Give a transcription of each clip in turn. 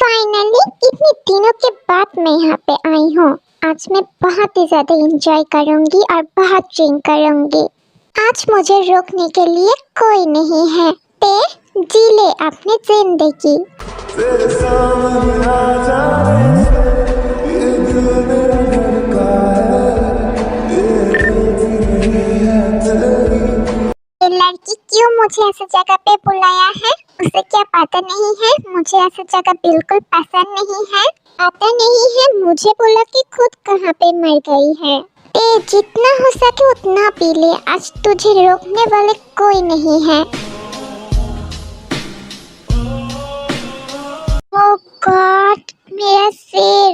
Finally इतने दिनों के बाद मैं यहाँ पे आई हूँ। आज मैं बहुत ही ज्यादा एंजॉय करूंगी और बहुत ड्रिंक करूंगी। आज मुझे रोकने के लिए कोई नहीं है। ते जी ले अपनी जिंदगी। ये लड़की क्यों मुझे ऐसी जगह पे बुलाया है? उसे क्या पता नहीं है मुझे ऐसी जगह बिल्कुल पसंद नहीं है? पता नहीं है मुझे बोला कि खुद कहाँ पे मर गई है। ते जितना हो सके उतना पी ले, आज तुझे रोकने वाले कोई नहीं है। ओह गॉड, मेरा सिर।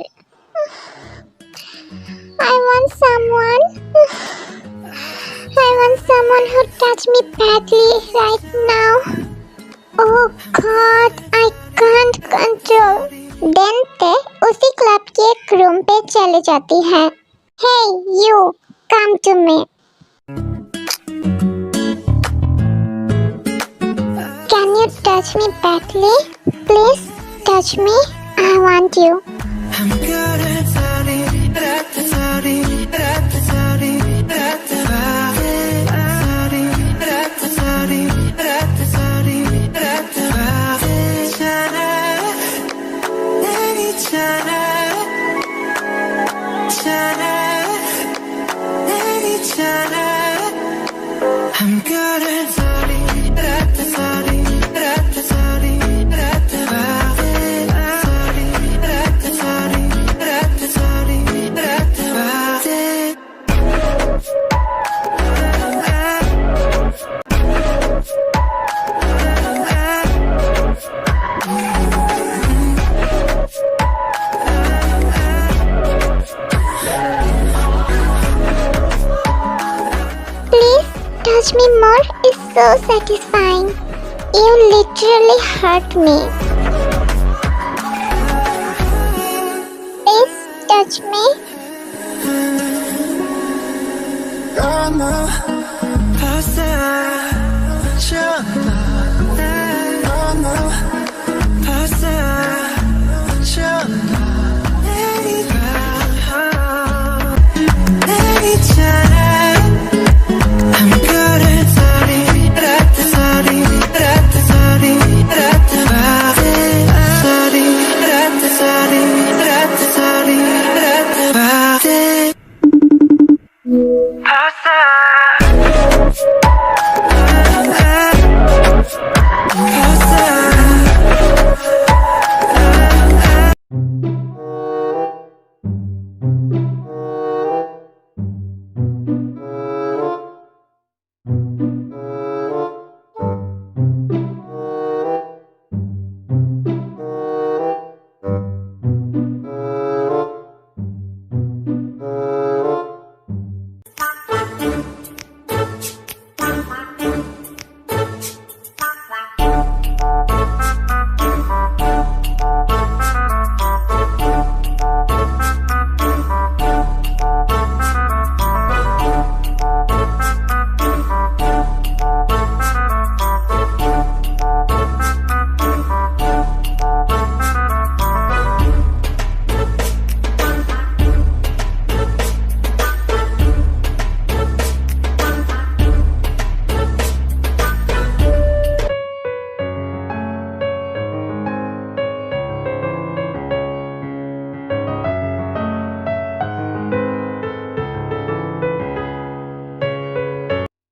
I want someone who touch me badly right now. Oh God, I can't control. Then ते उसी क्लब के एक रूम पे चले जाती है। Hey you, come to me. Can you touch me badly? Please touch me. I want you. Touch me more is so satisfying. You literally hurt me. Please touch me.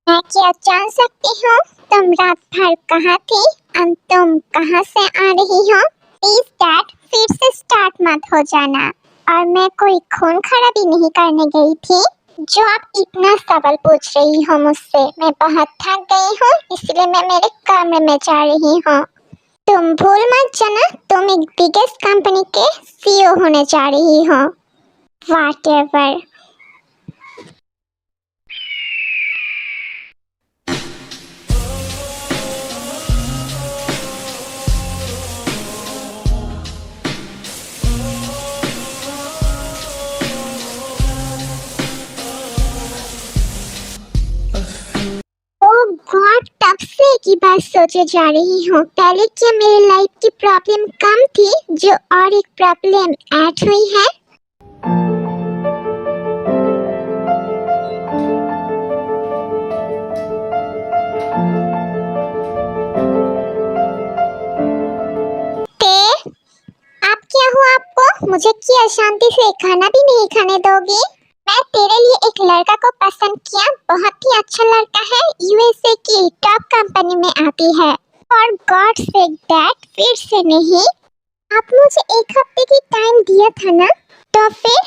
मैं क्या जान सकती हूँ तुम रात भर कहाँ थी और तुम कहाँ से आ रही हो? प्लीज डैड फिर से स्टार्ट मत हो जाना। और मैं कोई खून खराबी नहीं करने गई थी जो आप इतना सवाल पूछ रही हो मुझसे। मैं बहुत थक गई हूँ इसलिए मैं मेरे कमरे में जा रही हूँ। तुम भूल मत जाना तुम एक बिगेस्ट कंपनी के CEO होने जा रही हो। व्हाटएवर। सोचे जा रही हूँ, पहले क्या मेरे लाइफ की प्रॉब्लम कम थी जो और एक प्रॉब्लम ऐड हुई है। ते, आप क्या हुआ आपको? मुझे क्या शांति से खाना भी नहीं खाने दोगे? मैं तेरे लिए एक लड़का को पसंद किया, बहुत ही अच्छा लड़का है, यूएसए की टॉप कंपनी में आती है। और गॉड सेड दैट फिर से नहीं। आप मुझे एक हफ्ते की टाइम दिया था ना, तो फिर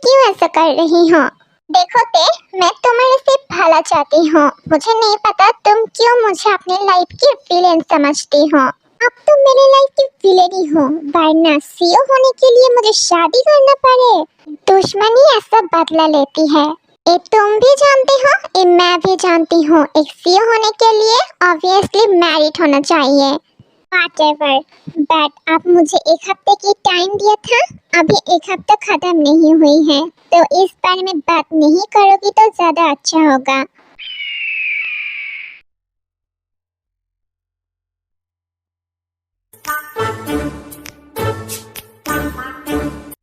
क्यों ऐसा कर रही हो? देखो ते, मैं तुम्हारे से भला चाहती हूँ, मुझे नहीं पता तुम क्यों मुझे अपनी लाइफ की विलेन समझती हो। अब तुम मेरे लाइफ की विलेन ही हो, वरना सीईओ होने के लिए मुझे शादी करना पड़े। दुश्मनी ऐसा बदला लेती है, ये तुम भी जानते हो, ये मैं भी जानती हूँ। एक सीईओ होने के लिए ऑब्वियसली मैरिड होना चाहिए। Whatever, बट आप मुझे एक हफ्ते की टाइम दिया था, अभी एक हफ्ता खत्म नहीं हुई है, तो इस बारे में बात नहीं करोगी तो ज्यादा अच्छा होगा।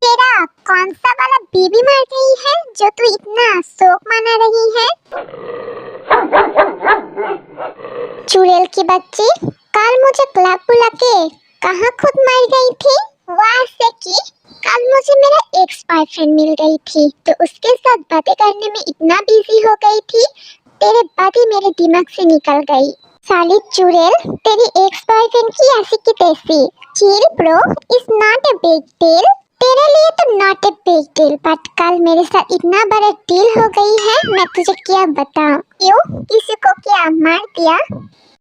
तेरा कौन सा वाला बीबी मर गई है जो तू इतना शोक मना रही है? चुड़ैल की बच्ची, कल मुझे क्लब बुला के कहाँ खुद मर गई थी? वाह से की, कल मुझे मेरा एक्स बॉयफ्रेंड मिल गई थी, तो उसके साथ बातें करने में इतना बिजी हो गई थी, तेरे बात ही मेरे दिमाग से निकल गई। साली चुड़ैल, तेरी एक्स बॉयफ्रेंड की ऐसी की तैसी। Chill bro, it's not a big deal. तेरे लिए तो not a big deal, but कल मेरे साथ इतना बड़ा डील हो गई है, मैं तुझे क्या बताऊं। क्यों, किसी को क्या मार दिया?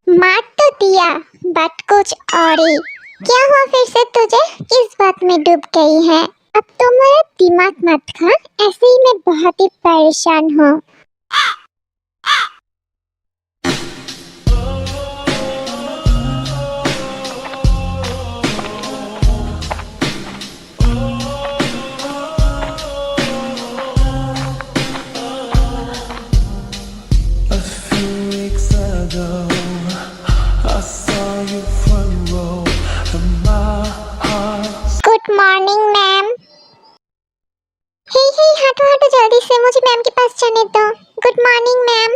मार तो दिया, बट कुछ और ही। क्या हुआ फिर से तुझे? किस बात में डूब गई है? अब तो मेरा दिमाग मत खा, ऐसे ही मैं बहुत ही परेशान हूँ। A few weeks ago, I saw you front row, and my heart. Good morning ma'am. Hey हटो हटो जल्दी से, मुझे मैम के पास जाने दो। Good morning ma'am.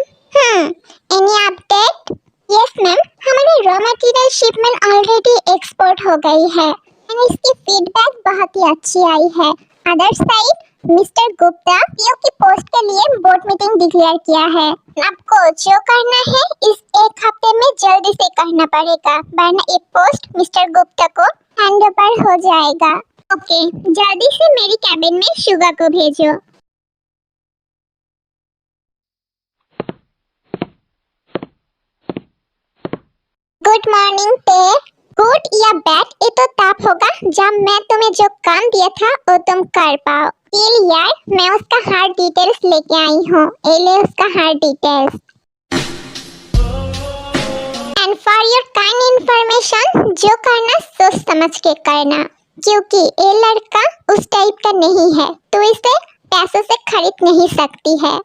Any update? Yes ma'am, हमारी raw material shipment already export हो गई है और इसकी फीडबैक बहुत ही अच्छी आई है। Other side, mister Gupta PO की पोस्ट के लिए बोर्ड मीटिंग डिक्लेयर किया है। आपको जो करना है इस एक हफ्ते में जल्दी से करना पड़ेगा, वरना ये पोस्ट मिस्टर गुप्ता को हैंडओवर हो जाएगा। ओके, जल्दी से मेरी कैबिन में शुगा को भेजो। गुड मॉर्निंग पे। गुड या बैड ये तो तब होगा जब मैं तुम्हें जो काम दिया था वो तुम कर पाओ। चल यार, मैं उसका हर डिटेल्स लेके आई हूँ, ये ले उसका हर details. And for your kind information, जो करना सोच समझ के करना, क्योंकि ये लड़का उस टाइप का नहीं है, तो इसे पैसों से खरीद नहीं सकती है।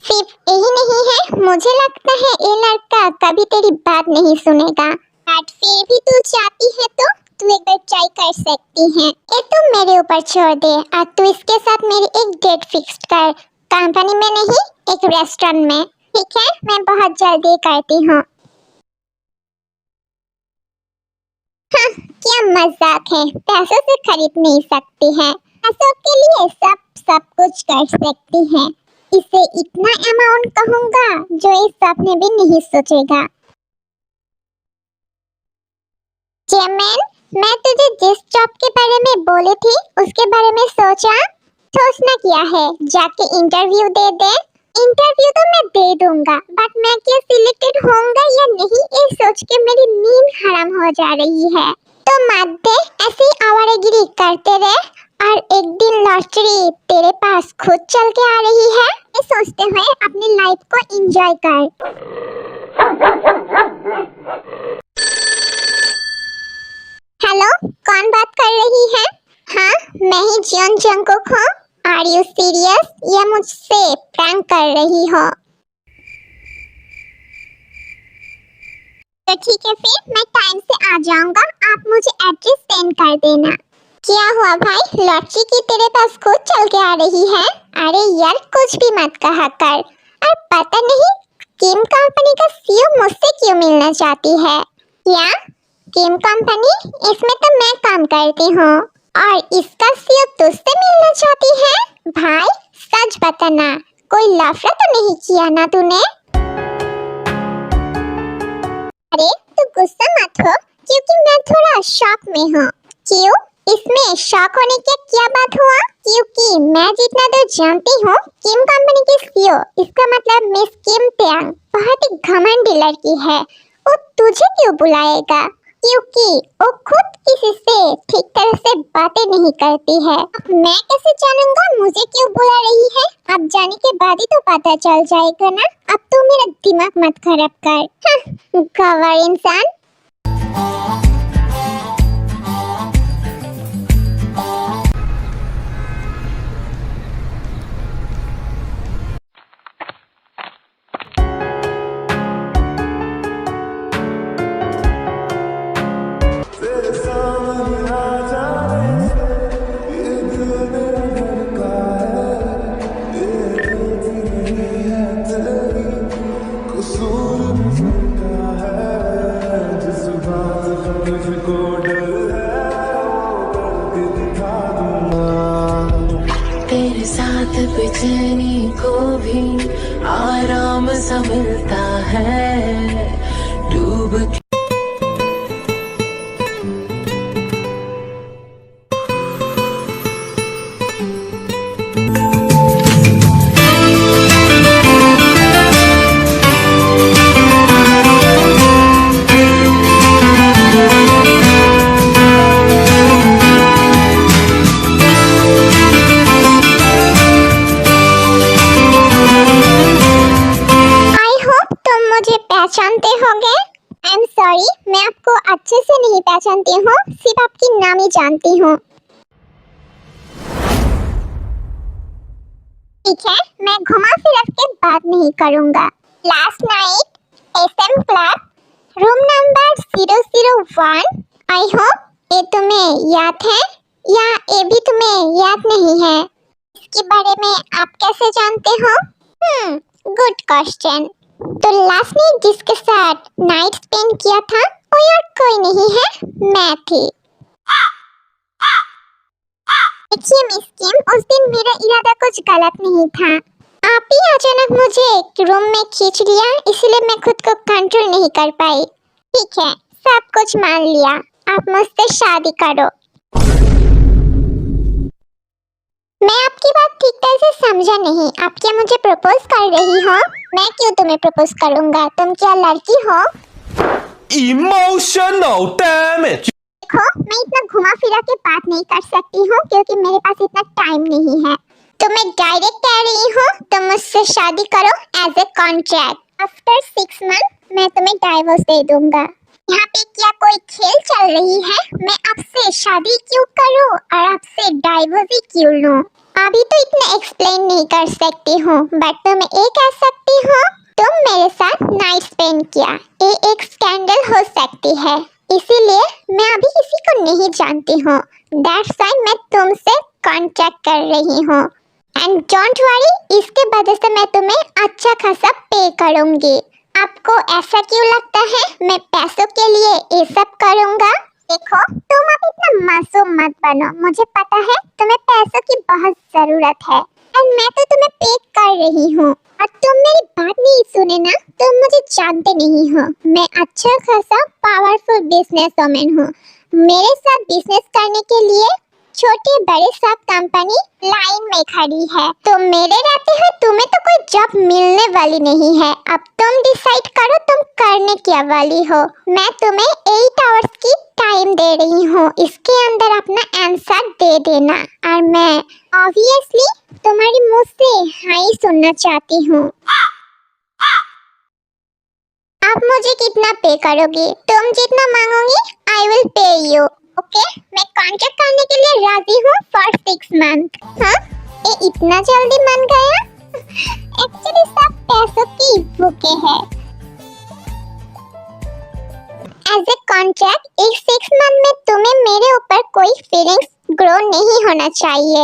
सिर्फ यही नहीं है, मुझे लगता है ये लड़का कभी तेरी बात नहीं सुनेगा, बट फिर भी तू चाहती है तो तू एक बार ट्राई कर सकती है। ये तू मेरे ऊपर छोड़ दे और तू इसके साथ मेरी एक डेट फिक्स कर, कंपनी में नहीं, एक रेस्टोरेंट में। ठीक है, मैं बहुत जल्दी करती हूँ। हाँ, क्या मजाक है, पैसों से खरीद नहीं सकती है, पैसों के लिए सब कुछ कर सकती है। इसे इतना अमाउंट कहूँगा जो इस सपने भी नहीं सोचेगा। चेयरमैन, मैं तुझे जिस जॉब के बारे में बोली थी उसके बारे में सोचा? सोचना क्या है, जाके इंटरव्यू दे दे। इंटरव्यू तो मैं दे दूंगा, बट मैं क्या सिलेक्टेड होऊंगा या नहीं ये सोच के मेरी नींद हराम हो जा रही है। तो मत दे, ऐसी आवारागिरी करते रहे और एक दिन लॉटरी तेरे पास खुद चल के आ रही है, ये सोचते हुए अपनी लाइफ को एंजॉय कर। हेलो, कौन बात कर रही है? हाँ, मैं ही जियोन जंगकुक हूँ। आर यू सीरियस या मुझसे प्रैंक कर रही हो? तो ठीक है, फिर मैं टाइम से आ जाऊंगा, आप मुझे एड्रेस सेंड कर देना। क्या हुआ भाई, लड़की की तेरे पास खुद चल के आ रही है? अरे यार कुछ भी मत कहा कर। और पता नहीं किम कंपनी का सीईओ मुझसे क्यों मिलना चाहती है। क्या किम कंपनी? इसमें तो मैं काम करती हूँ और इसका सीईओ तुझसे मिलना चाहती है? भाई सच बताना, कोई लफड़ा तो नहीं किया ना तूने? अरे तू गुस्सा मत हो, क्योंकि मैं थोड़ा शॉक में हूँ। क्यों? इसमें शॉक होने की क्या बात हुआ? क्योंकि मैं जितना तो जानती हूँ किम कंपनी की सीईओ, इसका मतलब मिस किम त्यांग बहुत ही घमंडी लड़की है। वो तुझे क्यों बुलाएगा? क्योंकि वो खुद किसी से ठीक तरह से बातें नहीं करती है। मैं कैसे जानूंगा मुझे क्यों बुला रही है? अब जाने के बाद ही तो पता चल जाएगा ना। अब तू मेरा दिमाग मत खराब कर। गवार इंसान। तेरे सामने आ जाने से ये दिल मेरा धड़का है, ये गलती नहीं है तेरी, कसूर मुझका है। जिस बात का तुझको डर है वो करके दिखा दूंगा। तेरे साथ बेचैनी को भी आराम सा मिलता है, डूब के पहचानते होंगे। आई एम सॉरी, मैं आपको अच्छे से नहीं पहचानती हूँ, सिर्फ आपकी नाम ही जानती हूँ। ठीक है, मैं घुमा फिरा के बात नहीं करूँगा। Last night SM club room number 001, I hope ये तुम्हें याद है या ये भी तुम्हें याद नहीं है। इसके बारे में आप कैसे जानते हो? Good question. तो लास्ट नाइट जिसके साथ नाइट स्पेंड किया था वो और कोई नहीं है, मैं थी। देखिए मिस किम, उस दिन मेरा इरादा कुछ गलत नहीं था। आप ही अचानक मुझे रूम में खींच लिया, इसलिए मैं खुद को कंट्रोल नहीं कर पाई। ठीक है, सब कुछ मान लिया, आप मुझसे शादी करो। मैं आपकी बात ठीक तरह से समझा नहीं। आप क्या मुझे प्रपोज कर रही हो? मैं क्यों तुम्हें प्रपोज करूंगा? तुम क्या लड़की हो? Emotional damage. देखो, मैं इतना घुमा फिरा के बात नहीं कर सकती हूँ क्योंकि मेरे पास इतना टाइम नहीं है। तो मैं डायरेक्ट कह रही हूँ तुम मुझसे शादी करो as a contract. After 6 month मैं तुम्हें डाइवोर्स दे दूंगा। यहाँ पे क्या कोई खेल चल रही है? मैं आपसे शादी क्यों करूँ और आपसे डाइवोर्स ही क्यों लूँ? अभी तो इतना एक्सप्लेन नहीं कर सकती हूँ, बट तो मैं ये कह सकती हूँ तुम मेरे साथ नाइट स्पेंड किया, ये एक स्कैंडल हो सकती है। इसीलिए मैं अभी किसी को नहीं जानती हूँ, दैट्स व्हाई मैं तुमसे कांटेक्ट कर रही हूँ। एंड डोंट वरी, इसके वजह से मैं तुम्हें अच्छा खासा पे करूँगी। आपको ऐसा क्यों लगता है मैं पैसों के लिए ये सब करूँगा? देखो, तुम अब इतना मासूम मत बनो। मुझे पता है तुम्हें पैसों की बहुत जरूरत है और मैं तो तुम्हें पे कर रही हूँ और तुम मेरी बात नहीं सुने ना, तुम मुझे जानते नहीं हो। मैं अच्छा खासा पावरफुल बिजनेसवुमन हूँ। मेरे साथ बिजनेस करने के लिए छोटे बड़े सब कंपनी लाइन में खड़ी है। तो मेरे रहते हुए तुम्हें तो कोई जॉब मिलने वाली नहीं है। अब तुम डिसाइड करो तुम करने क्या वाली हो। मैं तुम्हें 8 आवर्स की टाइम दे रही हूँ, इसके अंदर अपना आंसर दे देना और मैं ऑब्वियसली तुम्हारी मुंह से हाई सुनना चाहती हूँ। आप मुझे कितना पे करोगी? तुम जितना मांगोगी I will pay you. Okay, मैं कॉन्ट्रैक्ट करने के लिए राजी हूँ फॉर 6 मंथ। हाँ, ये इतना जल्दी मान गया? एक्चुअली सब पैसों की भूखे हैं। एज ए कॉन्ट्रैक्ट एक 6 मंथ में तुम्हें मेरे ऊपर कोई फीलिंग्स ग्रो नहीं होना चाहिए।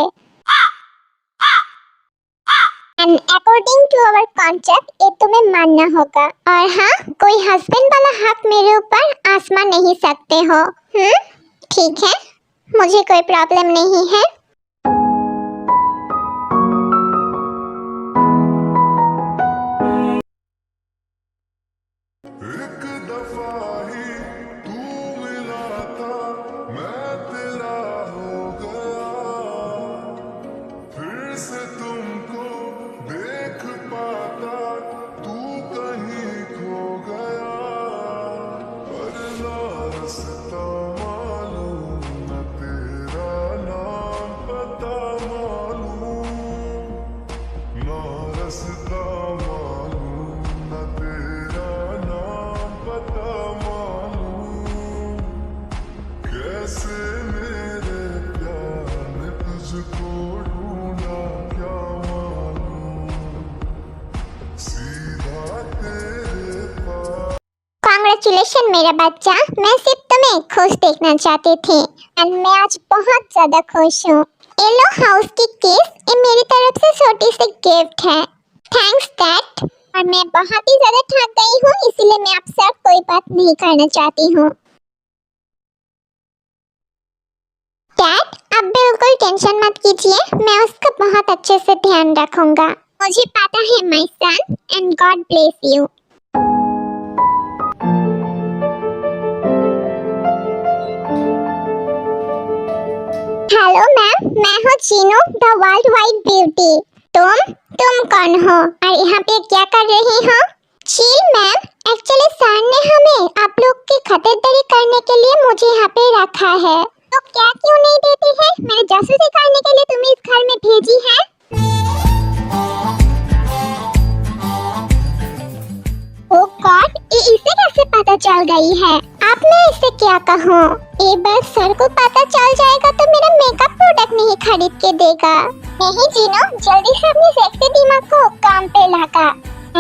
And according to our contract ये तुम्हें मानना होगा। और हाँ, कोई हस्बैंड वाला हक मेरे ऊपर आजमा नहीं सकते हो। ठीक है, मुझे कोई प्रॉब्लम नहीं है। एक दफा ही तू मिला था, मैं तेरा हो गया। फिर से तुमको देख पाता, तू कहीं खो गया। पर ना रास्ता मालूम, न तेरा नाम पता मालूम। ना रास्ता मालूम, न तेरा नाम पता मालूम। कैसे मेरे प्यार ने तुझको ढूंढा क्या मालूम। सीधा तेरे पास। कांग्रेचुलेशन मेरा बच्चा, मैं सिर्फ तुम्हें खुश देखना चाहती थी एंड मैं आज बहुत ज्यादा खुश हूँ। ये लो हाउस की केस, ये मेरी तरफ से छोटी सी गिफ्ट है। Thanks dad. और मैं बहुत ही ज्यादा थक गई हूँ, इसीलिए मैं आपसे अब कोई बात नहीं करना चाहती हूँ। डैड, अब बिल्कुल टेंशन मत कीजिए, मैं उसका बहुत अच्छे से ध्यान रखूंगा। मुझे पता है my son, and God bless you. Hello ma'am, मैं हूँ Chinu the world wide beauty. तुम कौन हो और यहाँ पे क्या कर रही हो? चिल मैम, एक्चुअली सर ने हमें आप लोग की खातिरदारी करने के लिए मुझे यहाँ पे रखा है। तो क्या क्यों नहीं देते हैं? मैंने जासूसी करने के लिए तुम्हें इस घर में भेजी है। ओह गॉड, ये इसे कैसे पता चल गई है? अब मैं इसे क्या कहूँ? एक बार सर को पता चल जाएगा तो मेरा मेकअप प्रोडक्ट नहीं खरीद के देगा। नहीं जीनो, जल्दी से अपने सेक्सी दिमाग को काम पे लगा।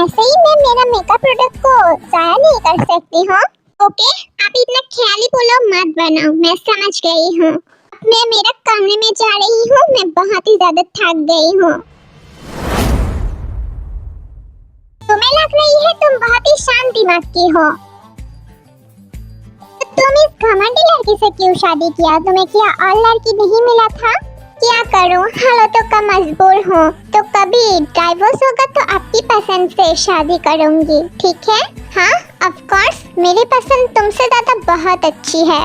ऐसे ही मैं मेरा मेकअप प्रोडक्ट को जाया नहीं कर सकती हूँ। ओके, आप इतना ख्याली बोलो मत बनाओ, मैं समझ गई हूँ। अब मैं मेरा कमरे में जा रही हूँ, मैं बहुत ही ज्यादा थक गई हूँ। तुम्हें लग रही है तुम बहुत ही शांत दिमाग की हो। तो तुम इस घमंडी लड़की से क्यों शादी किया? तुम्हें क्या और लड़की नहीं मिला था? क्या करूं, हालातों का मजबूर हूँ। तो कभी डाइवोर्स होगा तो आपकी पसंद से शादी करूंगी, ठीक है? हाँ, ऑफ कोर्स, मेरी पसंद तुमसे ज्यादा बहुत अच्छी है।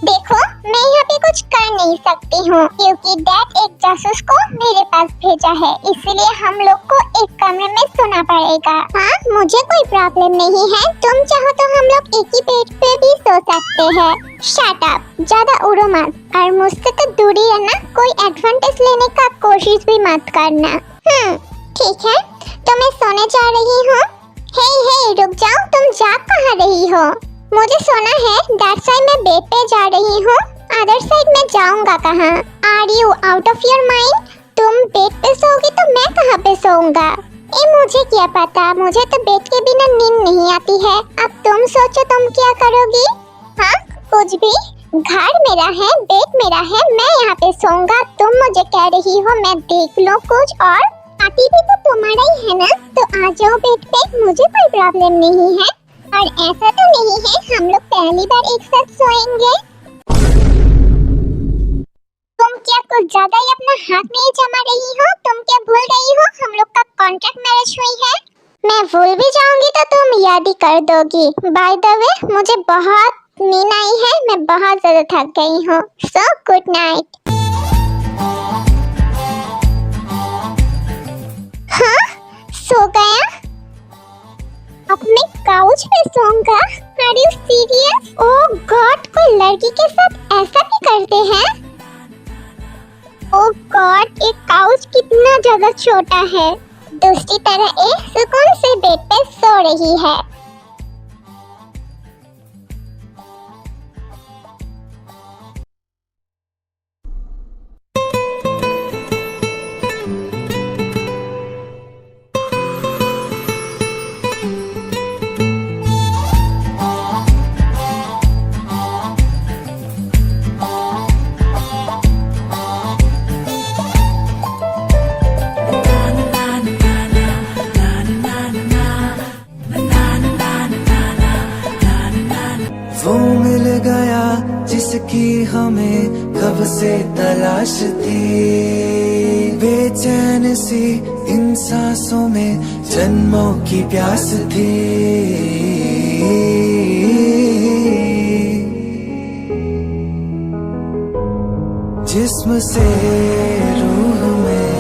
देखो, मैं यहाँ पे कुछ कर नहीं सकती हूँ क्योंकि डैड एक जासूस को मेरे पास भेजा है, इसलिए हम लोग को एक कमरे में सोना पड़ेगा। हाँ, मुझे कोई प्रॉब्लम नहीं है, तुम चाहो तो हम लोग एक ही बेड पे भी सो सकते हैं। शट अप, ज्यादा उड़ो मत और मुझसे तो दूरी रहना, कोई एडवांटेज लेने का कोशिश भी मत करना। ठीक है, तो मैं सोने जा रही हूँ। हे रुक जाओ, तुम जा कहाँ रही हो? मुझे सोना है, दैट साइड मैं बेड पे जा रही हूँ, अदर साइड में जाऊंगा कहाँ? Are you out of your mind? तुम बेड पे सोओगी तो मैं कहाँ पे सोऊंगा? मुझे क्या पता, मुझे तो बेड के बिना नींद नहीं आती है। अब तुम सोचो तुम क्या करोगी? हाँ, कुछ भी, घर मेरा है, बेड मेरा है, मैं यहाँ पे सोऊंगा। तुम मुझे कह रही हो मैं देख लूं कुछ और? पार्टी भी तो तुम्हारा ही है ना, तो आ जाओ बेड पे, मुझे कोई प्रॉब्लम नहीं है। और ऐसा तो नहीं है हम लोग पहली बार एक साथ सोएंगे। तुम क्या कुछ ज्यादा ही अपना हाथ नहीं जमा रही हो? तुम क्या भूल गई हो हम लोग का कॉन्ट्रैक्ट मैरिज हुई है? मैं भूल भी जाऊंगी तो तुम याद ही कर दोगी। बाय द वे, मुझे बहुत नींद आई है, मैं बहुत ज्यादा थक गई हूँ। So good night. हाँ, सो गया? अब मैं काउच पे सोऊंगा? Are you serious? Oh God, कोई लड़की के साथ ऐसा भी करते हैं? ओह गॉड, एक काउच कितना जगह छोटा है। दूसरी तरह एक सुकून से बेड पे सो रही है। हमें कब से तलाश थी, बेचैन सी इन सांसों में जन्मों की प्यास थी। जिस्म से रूह में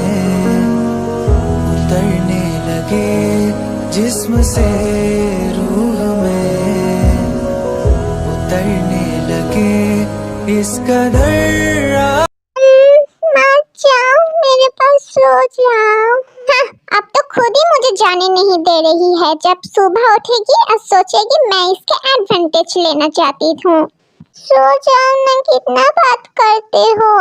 उतरने लगे, जिस्म से रूह में उतरने लगे इस कदर। मत जाओ, मेरे पास सो जाओ। हाँ, अब तो खुद ही मुझे जाने नहीं दे रही है। जब सुबह उठेगी और सोचेगी मैं इसके एडवांटेज लेना चाहती हूँ। सो जाओ ना, कितना बात करते हो।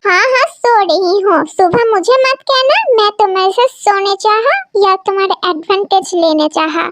हाँ हाँ, सो रही हूँ। सुबह मुझे मत कहना मैं तुम्हारे साथ सोने चाहा या तुम्हारे एडवांटेज लेने चाहा।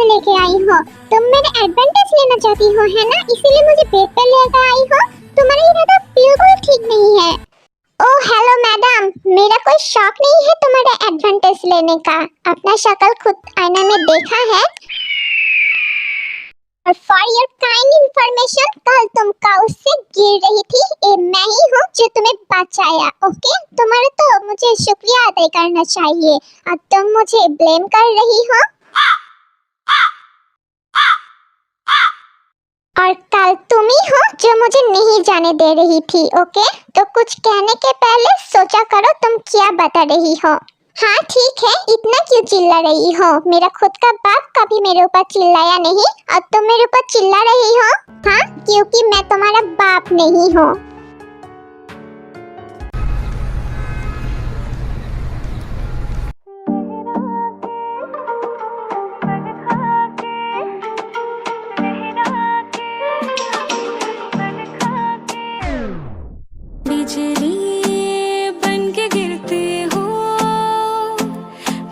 लेके आई हो? तुम मेरे एडवांटेज लेना चाहती हो है ना, इसीलिए मुझे बेड पे लेकर आई हो। तुम्हारा इरादा बिल्कुल ठीक नहीं है। ओह हेलो मैडम, मेरा कोई शौक नहीं है तुम्हारे एडवांटेज लेने का। अपना शक्ल खुद आईना में देखा है। और फॉर योर काइंड इंफॉर्मेशन, कल तुम काउच से गिर रही थी, ये मैं ही हूँ जो तुम्हें बचाया। ओके, तुम्हारा तो मुझे शुक्रिया अदा करना चाहिए। अब तुम मुझे ब्लेम कर रही हो। और कल तुम ही हो जो मुझे नहीं जाने दे रही थी। ओके, तो कुछ कहने के पहले सोचा करो तुम क्या बता रही हो। हाँ ठीक है, इतना क्यों चिल्ला रही हो? मेरा खुद का बाप कभी मेरे ऊपर चिल्लाया नहीं और तुम मेरे ऊपर चिल्ला रही हो। हाँ, क्योंकि मैं तुम्हारा बाप नहीं हूँ। बिजली बनके गिरते हो,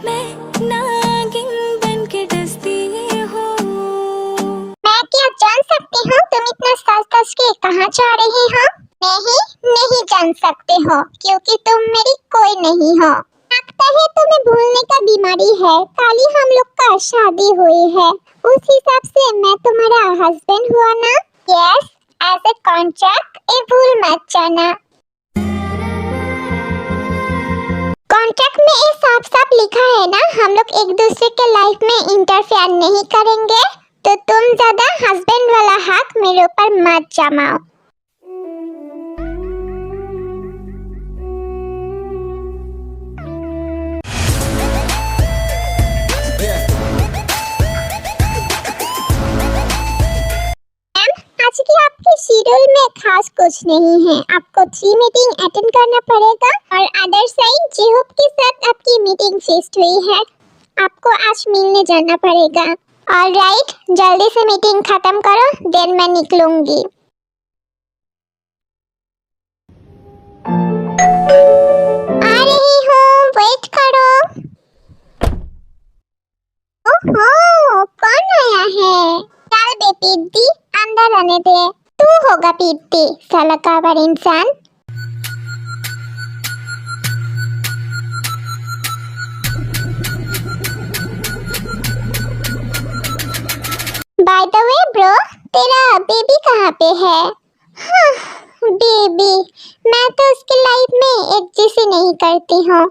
मैं नागिन बनके डसती हो। मैं क्या जान सकती हूँ तुम इतना सच के कहाँ जा रही हो? नहीं जान सकते हो क्योंकि तुम मेरी कोई नहीं हो। लगता है तुम्हें भूलने का बीमारी है। कल ही हम लोग का शादी हुई है, उस हिसाब से मैं तुम्हारा हस्बैंड हुआ ना। यस, एज ए कॉन्ट्रैक्ट, ये भूल मत जाना। कॉन्ट्रैक्ट में ये साफ साफ लिखा है ना, हम लोग एक दूसरे के लाइफ में इंटरफेयर नहीं करेंगे। तो तुम ज्यादा हस्बैंड वाला हक मेरे ऊपर मत जमाओ। आज की आपके शेड्यूल में खास कुछ नहीं है। आपको 3 मीटिंग अटेंड करना पड़ेगा और अदर साइड जेहोप के साथ आपकी मीटिंग फिक्स्ड हुई है। आपको आज मिलने जाना पड़ेगा। ऑलराइट, जल्दी से मीटिंग खत्म करो, देन मैं निकलूंगी। आ रही हूँ, वेट करो। ओहो, कौन आया है? चल बे पीप्ती, अंदर आने दे। तू होगा पीप्ती, साला काबर इंसान। बाय द वे ब्रो, तेरा बेबी कहाँ पे है? हाँ, बेबी, मैं तो उसकी लाइफ में एडजस्ट ही नहीं करती हूँ।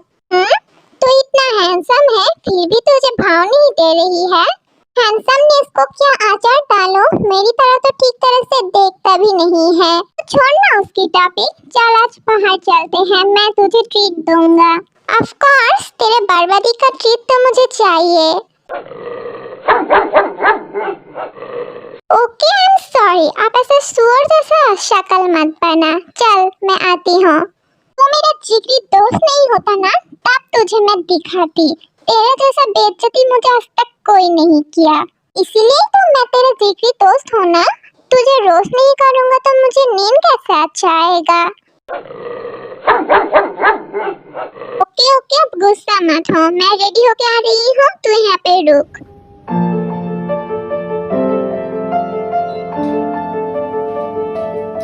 तू इतना हैंडसम है फिर भी तुझे भाव नहीं दे रही है। हैंडसमनेस को क्या आचार डालो, मेरी तरह तो ठीक तरह से देखता भी नहीं है। तो छोड़ना उसकी टॉपिक, चल आज बाहर चलते हैं, मैं तुझे ट्रीट दूंगा। ऑफ कोर्स, तेरे बर्बादी का ट्रीट तो मुझे चाहिए। ओके, आई एम सॉरी, आप ऐसे सुअर जैसा शक्ल मत बना। चल मैं आती हूँ। वो मेरा जिगरी दोस्त नहीं होता ना, तब तुझे मैं दिखाती। तेरे जैसा बेइज्जती मुझे आज तक कोई नहीं किया, इसीलिए तो मैं तेरा जिगरी दोस्त हूँ ना। तुझे रोज नहीं करूँगा तो मुझे नींद कैसे अच्छा आएगा। ओके ओके, अब गुस्सा मत हो, मैं रेडी होके आ रही हूँ, तू यहाँ पे रुक।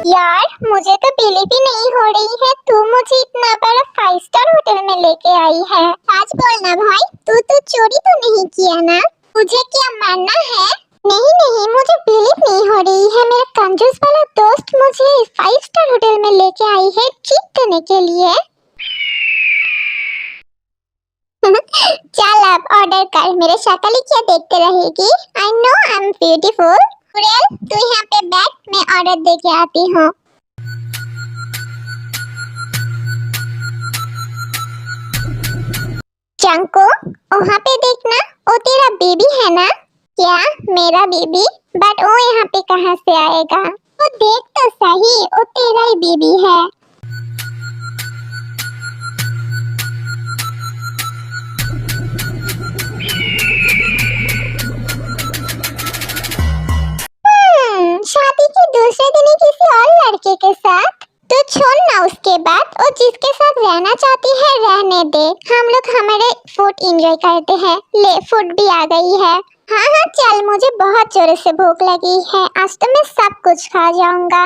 यार मुझे तो बिलीव ही नहीं हो रही है, तू मुझे इतना बड़ा 5 स्टार होटल में लेके आई है। आज बोलना भाई, तू तो चोरी तो नहीं किया ना? मुझे क्या मानना है? नहीं नहीं, मुझे बिलीव नहीं हो रही है, मेरा कंजूस वाला दोस्त मुझे 5 स्टार होटल में लेके आई है ट्रीट देने के लिए। चल अब ऑर्डर कर, मेरे शक्ल ही क्या देखते रहेगी। I know I am beautiful. उड़ेल तू यहाँ पे बैठ, मैं ऑर्डर दे के आती हूँ। चंको वहाँ पे देखना, वो तेरा बेबी है ना? क्या मेरा बेबी? बट वो यहाँ पे कहाँ से आएगा? वो देख तो सही, वो तेरा ही बेबी है। शादी के दूसरे दिन ही किसी और लड़के के साथ? तो छोड़ ना उसके बाद, और जिसके साथ रहना चाहती है रहने दे, हम लोग हमारे फूड एंजॉय करते हैं। ले फूड भी आ गई है। हाँ हाँ चल, मुझे बहुत जोर से भूख लगी है, आज तो मैं सब कुछ खा जाऊंगा।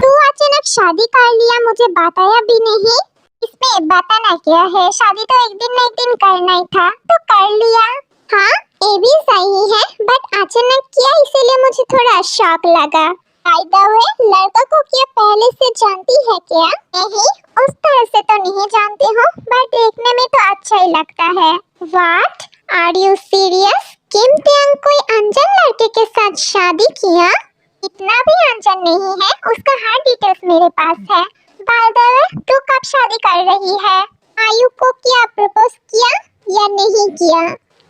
तू अचानक शादी कर लिया, मुझे बताया भी नहीं। इसमें बताना क्या है, शादी तो एक दिन न एक दिन करना ही था, तो कर लिया। हाँ ये भी सही है, बट अचानक किया इसीलिए मुझे थोड़ा शॉक लगा। बाय द वे, लड़का को क्या पहले से जानती है क्या? नहीं, उस तरह से तो नहीं जानती हूँ, बट देखने में तो अच्छा ही लगता है। What are you serious? Kim त्यांग कोई अनजान लड़के के साथ शादी किया? इतना भी अनजान नहीं है, उसका हर डिटेल्स मेरे पास है। बाय द वे, तू कब शादी कर रही है? आयु को क्या प्रपोज किया या नहीं किया?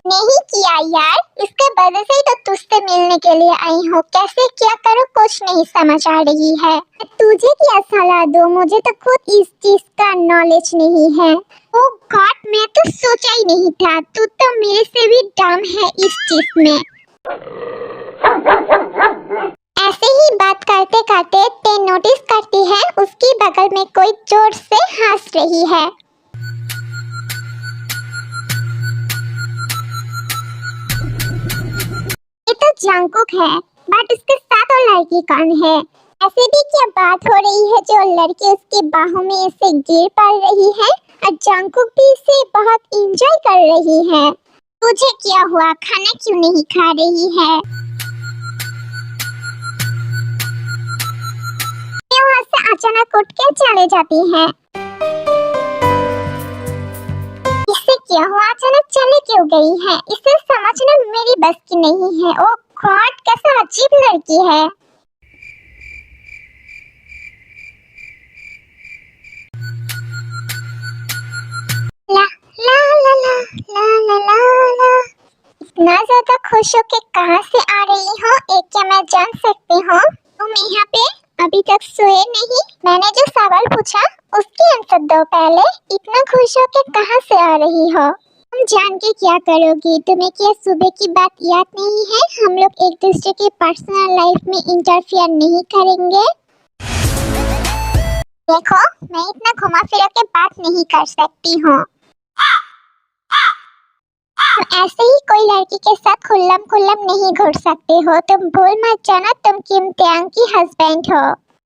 नहीं किया यार, इसके वजह से ही तो तुझसे मिलने के लिए आई हूँ। कैसे क्या करूँ कुछ नहीं समझ आ रही है। तुझे क्या सलाह दूँ, मुझे तो खुद इस चीज का नॉलेज नहीं है। ओ गॉड, मैं तो सोचा ही नहीं था, तू तो मेरे से भी डम है इस चीज में। ऐसे ही बात करते करते ते नोटिस करती है उसकी बगल में कोई जोर से हंस रही है। ये तो जंकुक है, बट उसके साथ वो लड़की कौन है? ऐसे भी क्या बात हो रही है जो लड़की उसके बाहों में ऐसे गिर पड़ रही है और जंकुक भी इसे बहुत एंजॉय कर रही है। तुझे क्या हुआ, खाना क्यों नहीं खा रही है? वहाँ से अचानक उठ के चले जाती है। इससे क्या हुआ, अचानक चले क्यों गई है? इसे समझना मेरी बस की नहीं है। ओ गॉड, कैसा अजीब लड़की है। ला ला ला ला ला ला ला ला। इतना ज्यादा खुश हो के कहाँ से आ रही हो, एक क्या मैं जान सकती हूँ? तुम यहाँ पे अभी तक सोए नहीं? मैंने जो सवाल पूछा उसकी आंसर दो पहले। इतना खुश हो के कहाँ से आ रही हो? तुम जान के क्या करोगी? तुम्हें क्या सुबह की बात याद नहीं है? हम लोग एक दूसरे के पर्सनल लाइफ में इंटरफियर नहीं करेंगे। देखो, मैं इतना घुमा फिरा के बात नहीं कर सकती हूँ। ऐसे ही कोई लड़की के साथ खुल्लम खुल्लम नहीं घुर सकते हो। तुम भूल मत जाना तुम किम त्यांग की हस्बैंड हो।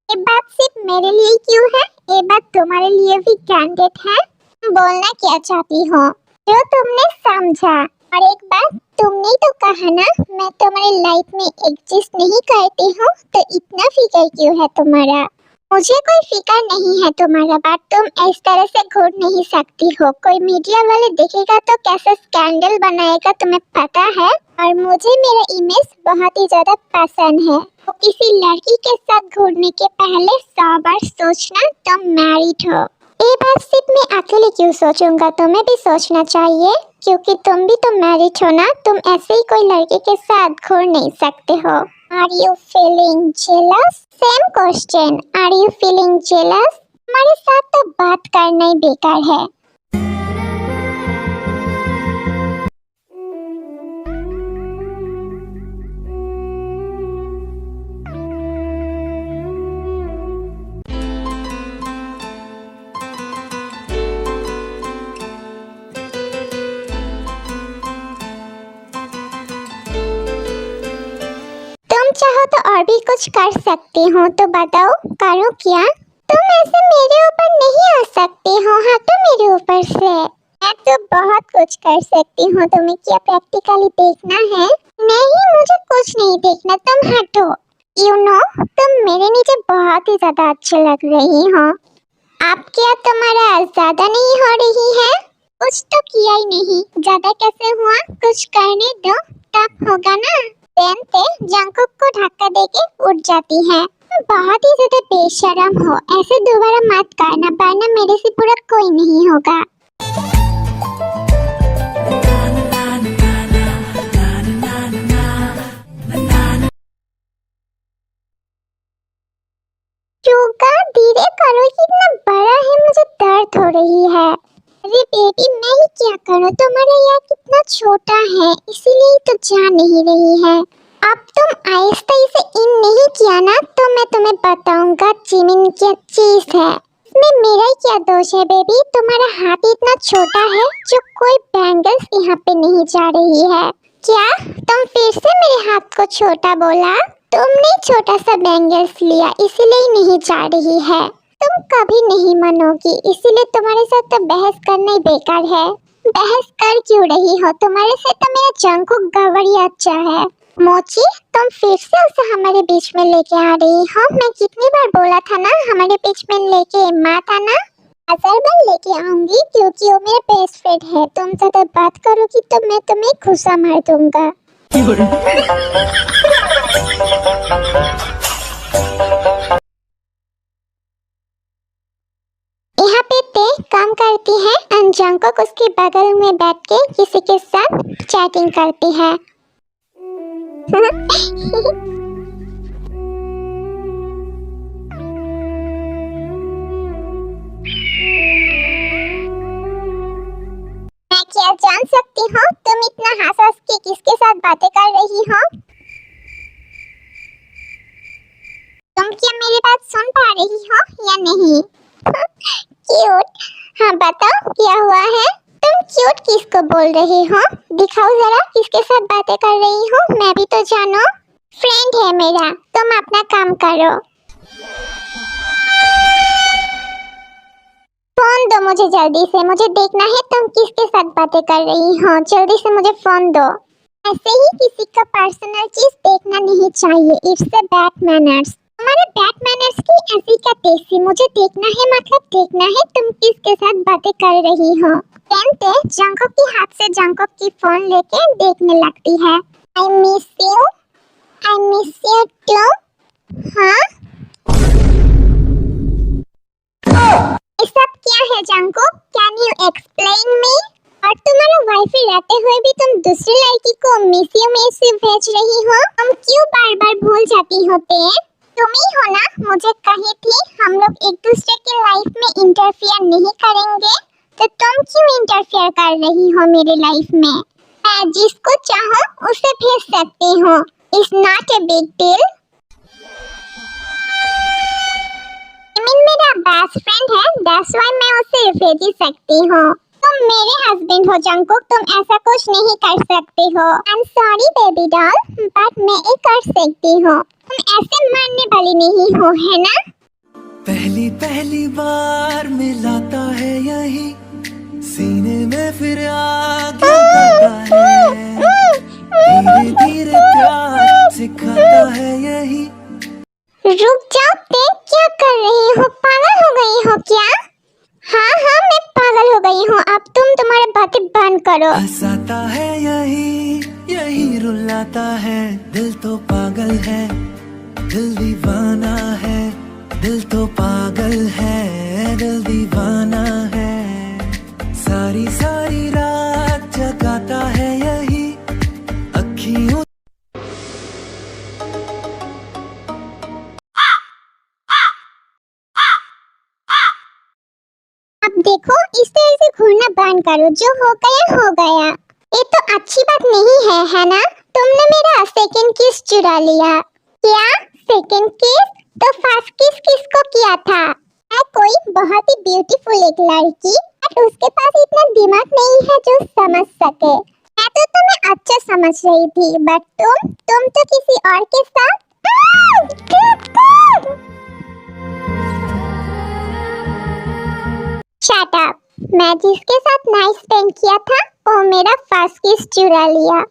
ये बात सिर्फ मेरे लिए क्यों है, ये बात तुम्हारे लिए भी कैंडिडेट है। तुम बोलना क्या चाहती हो जो तुमने समझा। और एक बात, तुमने तो कहा ना मैं तुम्हारी लाइफ में एग्जिस्ट नहीं करती हूँ, तो इतना फिकर क्यों है तुम्हारा? मुझे कोई फिकर नहीं है तुम्हारा, बात तुम इस तरह से घूर नहीं सकती हो। कोई मीडिया वाले देखेगा तो कैसे स्कैंडल बनाएगा तुम्हें पता है। और मुझे मेरा इमेज बहुत ही ज्यादा पसंद है। तो किसी लड़की के साथ घूरने के पहले 100 बार सोचना तुम मैरिड हो। ये बात सिर्फ मैं अकेले क्यों सोचूंगा, तुम्हें भी सोचना चाहिए, क्योंकि तुम भी तो मैरिड हो ना। तुम ऐसे ही कोई लड़के के साथ घूर नहीं सकते हो। Are you feeling jealous? Same question, are you feeling jealous? हमारे साथ तो बात करना ही बेकार है। तुम चाहो तो और भी कुछ कर सकती हो, तो बताओ करो क्या? तुम ऐसे मेरे ऊपर नहीं आ सकती हो, हटो मेरे ऊपर से। मैं तो बहुत कुछ कर सकती हूँ, तुम्हें क्या प्रैक्टिकली देखना है? नहीं, मुझे कुछ नहीं देखना, तुम हटो। यू नो, तुम मेरे नीचे बहुत ही ज्यादा अच्छे लग रही हो। अब क्या तुम्हारा ज्यादा नहीं हो रही है? कुछ तो किया ही नहीं, ज्यादा कैसे हुआ? कुछ करने दो, तब होगा ना। ते जंकुक को धक्का देके उठ जाती है। बहुत ही ज्यादा बेशरम हो, ऐसे दोबारा मत करना, वरना मेरे से बुरा कोई नहीं होगा। योगा धीरे करो, कितना बड़ा है, मुझे दर्द हो रही है। अरे बेबी, मैं ही क्या करूं, तुम्हारा यार कितना छोटा है, इसीलिए तो जा नहीं रही है। अब तुम आहिस्ता से इन नहीं किया ना, तो मैं तुम्हें बताऊंगा जिमिन क्या चीज है। इसमें मेरा क्या दोष है बेबी? तुम्हारा हाथ इतना छोटा है जो कोई बैंगल्स यहाँ पे नहीं जा रही है। क्या तुम फिर से मेरे हाथ को छोटा बोला? तुमने छोटा सा बैंगल्स लिया, इसीलिए नहीं जा रही है। तुम कभी नहीं मानोगी, इसीलिए तुम्हारे साथ तो बहस करना ही बेकार है। बहस कर क्यों रही हो? तुम्हारे से तो मेरा जंकुक गवरी अच्छा है। मोची, तुम फिर से उसे हमारे बीच में लेके आ रही हो। मैं कितनी बार बोला था ना हमारे बीच में लेके मत आना। अगर मैं लेके आऊंगी, क्योंकि वो मेरा बेस्ट फ्रेंड है। तुम ज्यादा बात करोगी तो मैं तुम्हें घुसा मार दूंगा। यहाँ पे ते काम करती है और जंकुक उसके बगल में बैठ के किसी के साथ चैटिंग करती है। मैं क्या जान सकती हूँ तुम इतना हंस के किसके साथ बातें कर रही हो? तुम क्या मेरी बात सुन पा रही हो या नहीं? क्यूट, हाँ बताओ क्या हुआ है? तुम क्यूट किसको बोल रही हो? दिखाओ जरा किसके साथ बातें कर रही हो, मैं भी तो जानूं। फ्रेंड है मेरा, तुम अपना काम करो। फोन दो मुझे जल्दी से, मुझे देखना है तुम किसके साथ बातें कर रही हो। जल्दी से मुझे फोन दो। ऐसे ही किसी का पर्सनल चीज देखना नहीं चाहिए, इट्स अ बैड मैनर्स। हमारे बैड मैनर्स की ऐसी का तेजी, मुझे देखना है, मतलब देखना है तुम किसके साथ बातें कर रही हो। ते जंकुक के हाथ से जंकुक की फोन लेके देखने लगती है। I miss you too. हाँ, ये सब क्या है Jungkook? Can you explain me? और तुम्हारा वाईफाई रहते हुए भी तुम दूसरी लड़की को मिस यू भेज रही हो। तुम क्यों बार बार भूल जाती हो? तुम ही हो ना मुझे कही थी हम लोग एक दूसरे के लाइफ में इंटरफियर नहीं करेंगे, तो तुम क्यों इंटरफियर कर रही हो मेरे लाइफ में? मैं जिसको चाहूँ उसे भेज सकती हूँ, it's not a big deal. Jimin मेरा बेस्ट फ्रेंड है, दैट्स व्हाई मैं उसे भेज ही सकती हूँ। तुम मेरे हस्बैंड हो जंकुक, तुम ऐसा कुछ नहीं कर सकती हो। I am sorry baby doll, but मैं ये कर सकती हूँ। तुम ऐसे मानने वाली नहीं हो, है ना? पहली पहली बार मिलाता है यही सीने में, फिर आग लगाता है, धीरे धीरे प्यार सिखाता है यही। रुक जाओ ते, क्या कर रही हो? पागल हो गई हो क्या? हाँ मैं पागल हो गई हूँ। अब तुम तुम्हारी बातें बंद करो। हंसाता है यही रुलाता है, दिल तो पागल है, दिल दीवाना है, दिल तो पागल है, दिल दीवाना है, सारी सारी रात जगाता है यही अखियों। अब देखो, इस तरह से घूरना बंद करो, जो हो गया। ये तो अच्छी बात नहीं है ना? तुमने मेरा सेकंड किस चुरा लिया। क्या सेकंड किस? तो फर्स्ट किस किसको किया था? मैं कोई बहुत ही ब्यूटीफुल एक लड़की, बट उसके पास इतना दिमाग नहीं है जो समझ सके। मैं तो तुम्हें अच्छा समझ रही थी, बट तुम तो किसी और के साथ। Shut up. मैं जिसके साथ नाइट स्पेंड किया था वो मेरा फर्स्ट किस चुरा लिया।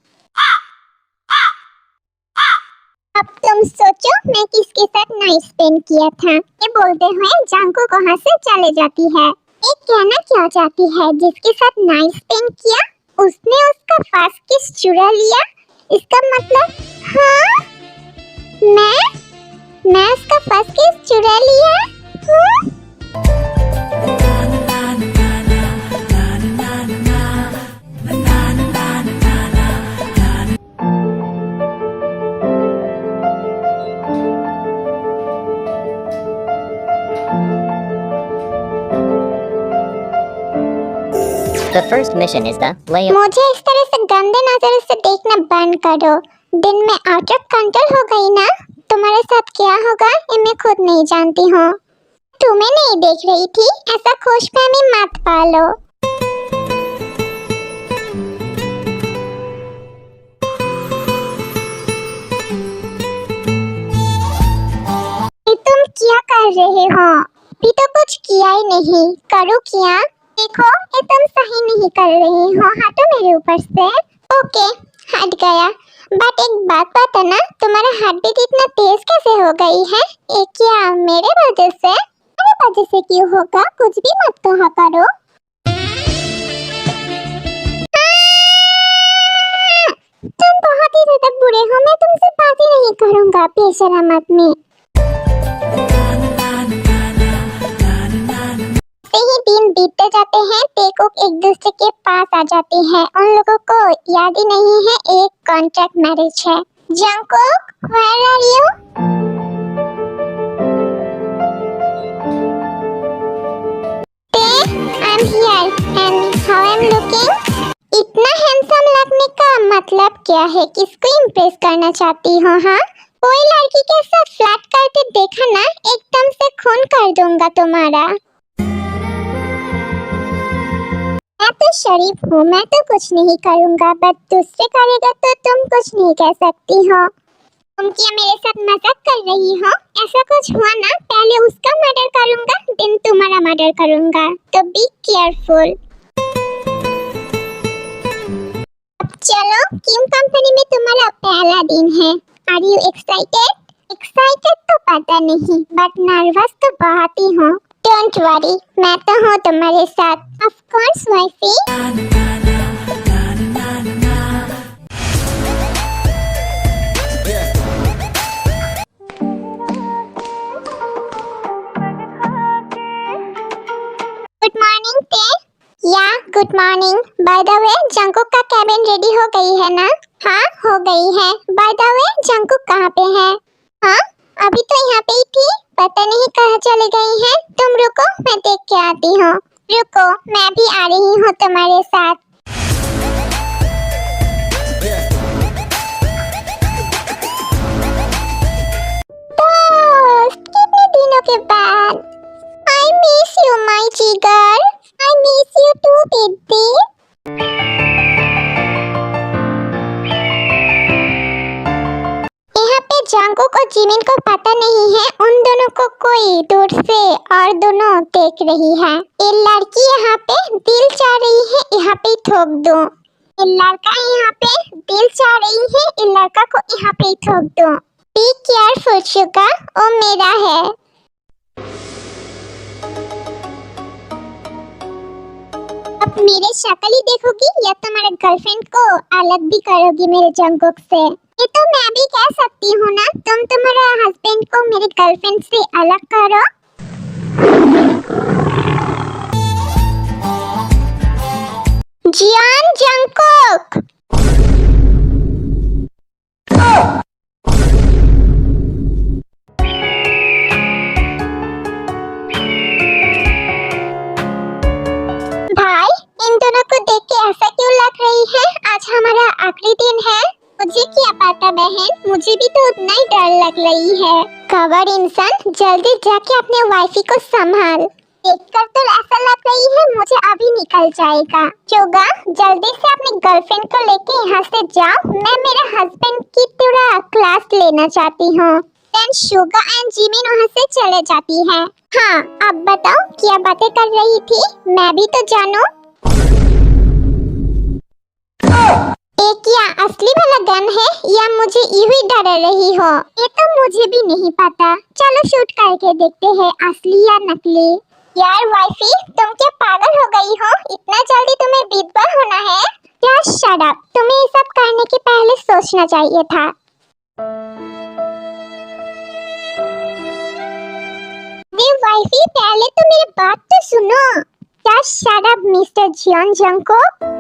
अब तुम सोचो मैं किसके साथ नाइट स्पेंड किया था। ये बोलते हुए जंकुक वहाँ से चले जाती है। ये कहना क्या चाहती है, जिसके साथ नाइट स्पेंड किया उसने उसका फर्स्ट किस चुरा लिया। इसका मतलब हाँ, मैं उसका फर्स्ट किस चुरा लिया हूँ। The first mission is the layout. मुझे इस तरह से गंदे नजर से देखना बंद करो। दिन में आउट ऑफ कंट्रोल हो गई ना। तुम्हारे साथ क्या होगा ये मैं खुद नहीं जानती हूँ। तुम्हें नहीं देख रही थी, ऐसा खुशफहमी मत पालो। तुम क्या कर रहे हो? अभी तो कुछ किया ही नहीं, करो क्या? देखो ये तुम सही नहीं कर रही हो, हटो मेरे ऊपर से। ओके हट गया, बट एक बात बताना, तुम्हारा हार्ट बीट इतना तेज कैसे हो गई है? ये क्या मेरे वजह से? मेरे वजह से क्यों होगा? कुछ भी मत कहा करो। तुम बहुत ही ज्यादा बुरे हो, मैं तुमसे बात ही नहीं करूंगा बेशरम आदमी। ही दिन बीतते जाते हैं, टेकुक एक दूसरे के पास आ जाती है। उन लोगों को याद ही नहीं है एक कॉन्ट्रैक्ट मैरिज है। Jungkook, where are you? I'm here and how I'm looking? इतना हैंडसम लगने का मतलब क्या है? किसको इम्प्रेस करना चाहती हो? हाँ, कोई लड़की के साथ फ्लर्ट करते देखा ना, एकदम से खून कर दूंगा तुम्हारा। मैं तो शरीफ हूँ, मैं तो कुछ नहीं करूँगा, बट दूसरे करेगा तो तुम कुछ नहीं कह सकती हो। तुम क्या मेरे साथ मजाक कर रही हो? ऐसा कुछ हुआ ना, पहले उसका मर्डर करूँगा, देन तुम्हारा मर्डर करूँगा, तो बी केयरफुल। अब चलो, किम कंपनी में तुम्हारा पहला दिन है। Are you excited? एक्साइटेड तो पता नहीं, बट नर्वस तो बहुत ही हूँ। डोंट वरी, मैं तो हूँ तुम्हारे साथ। Of course wifey. Good morning ते। या good morning. By the way Jungkook का कैबिन रेडी हो गई है ना? हाँ हो गई है। बाय द वे जंकुक कहाँ पे है? हाँ अभी तो यहाँ पे ही थी, पता नहीं कहाँ चली गई है। तुम रुको, मैं देख के आती हूँ। रुको, मैं भी आ रही हूँ तुम्हारे साथ। दोस्त, कितने दिनों के बाद। I miss you my जिगर। I miss you too baby. Jungkook और जिमिन को पता नहीं है उन दोनों को कोई दूर से और दोनों देख रही है। ये लड़की यहाँ पे दिल चाह रही है, यहाँ पे ठोक दूं। ये लड़का यहाँ पे दिल चाह रही है, ये लड़का को यहाँ पे ठोक दूं। बी केयरफुल शुगा, वो मेरा है। अब मेरे शक्ल ही देखोगी या तुम्हारे गर्लफ्रेंड को अलग भी करोगी मेरे जंकुक से? ये तो मैं भी कह सकती हूँ ना, तुम तुम्हारे हस्बैंड को मेरे गर्लफ्रेंड से अलग करो। है। कवर इंसान, जल्दी जाके अपने वाइफी को संभाल। देखकर तो ऐसा लग रही है मुझे अभी निकल जाएगा। चोगा, जल्दी से अपनी गर्लफ्रेंड को लेके यहाँ से जाओ। मैं मेरे हस्बैंड की तरह क्लास लेना चाहती हूँ। देन शुगा एंड जिमिन वहाँ से चले जाती है। हाँ, अब बताओ क्या बातें कर रही थी, मैं भी तो जानूं। ये क्या असली वाला गन है या मुझे यूं ही डरा रही हो? ये तो मुझे भी नहीं पता। चलो शूट करके देखते हैं असली या नकली। यार वाइफी, तुम क्या पागल हो गई हो? इतना जल्दी तुम्हें विधवा होना है? यार शट अप, तुम्हें ये सब करने के पहले सोचना चाहिए था। वाइफी, पहले तो मेरी बात तो सुनो। यार shut up mister Jeon Jungkook.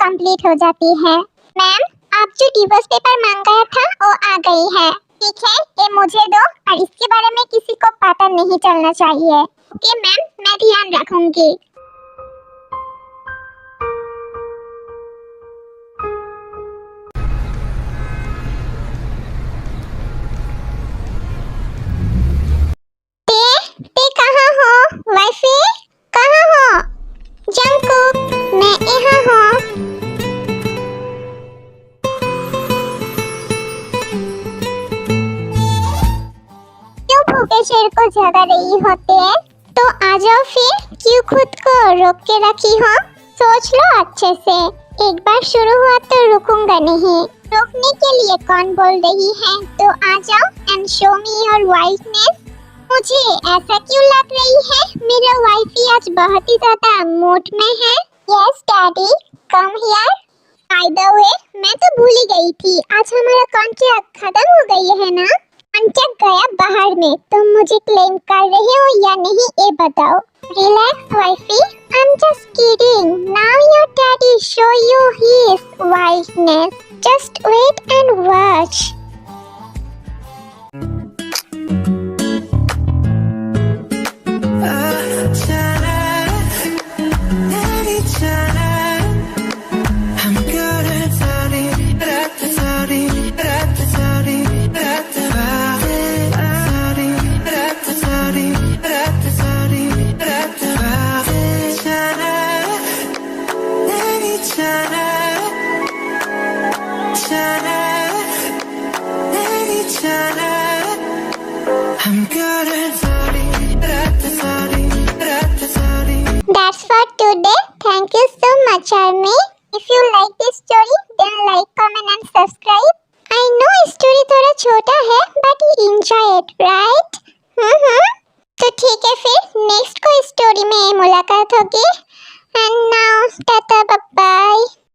Complete हो जाती है। मैम, आप जो डिवोर्स पेपर मांगा था वो आ गई है। ठीक है, ये मुझे दो और इसके बारे में किसी को पता नहीं चलना चाहिए। ओके मैम, मैं ध्यान रखूंगी। ते कहाँ हो? वाइफी कहाँ हो? जंगकुक, मैं यहाँ हूँ। क्यों भूखे शेर को जगा रही होते हैं? तो आ जाओ फिर, क्यों खुद को रोक के रखी हो? सोच लो अच्छे से। एक बार शुरू हुआ तो रुकूंगा नहीं। रोकने के लिए कौन बोल रही है? तो आ जाओ एंड शो मी योर वाइफनेस। मुझे ऐसा क्यों लग रही है मेरा वाइफी आज बहुत ही ज्यादा मूड में है? Yes daddy, come here. By the way, मैं तो भूल ही गई थी, आज हमारा कॉन्ट्रैक्ट खत्म हो गई है ना? कॉन्ट्रैक्ट गया बाहर में, तुम मुझे क्लेम कर रहे हो या नहीं ये बताओ। Relax wifey, I am just kidding. Now your daddy show you his wifeness. Just wait and watch. That's for today. Thank you so much, Army. If you like this story, then like, comment and subscribe. I know story थोड़ा छोटा है, but you enjoy it, right? तो ठीक है फिर, next कोई story में मुलाकात होगी। And now, tata.